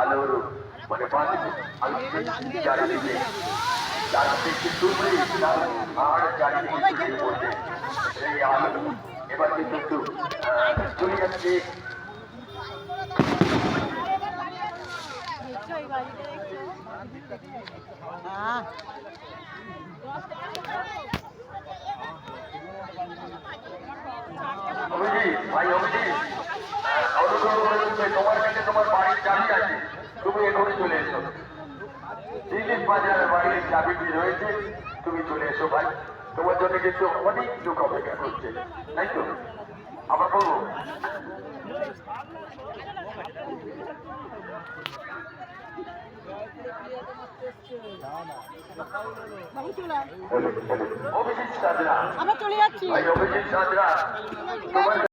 আলোর মানে আলো চারিদিকে চারিদিকে ডুবরে আর চারিদিকে পড়ছে সেই আলো এবার কিন্তু একটু চলে যাচ্ছে। অভিজিৎ ভাই অভিজিৎ, অনুগ্রহ করে তোমার কাছে তোমার বাড়ির চাবি আছে, তুমি এখনই চলে এসো। ইংলিশ বাজারের বাড়ির চাবিটি রয়েছে, তুমি চলে এসো ভাই। তোমার জন্য কিন্তু অনেক লোক অপেক্ষা করছে, তাই তো? আবার বলবো অভিজিৎ সাজরা, আমরা চলে যাচ্ছি। ভাই অভিজিৎ সাজরা।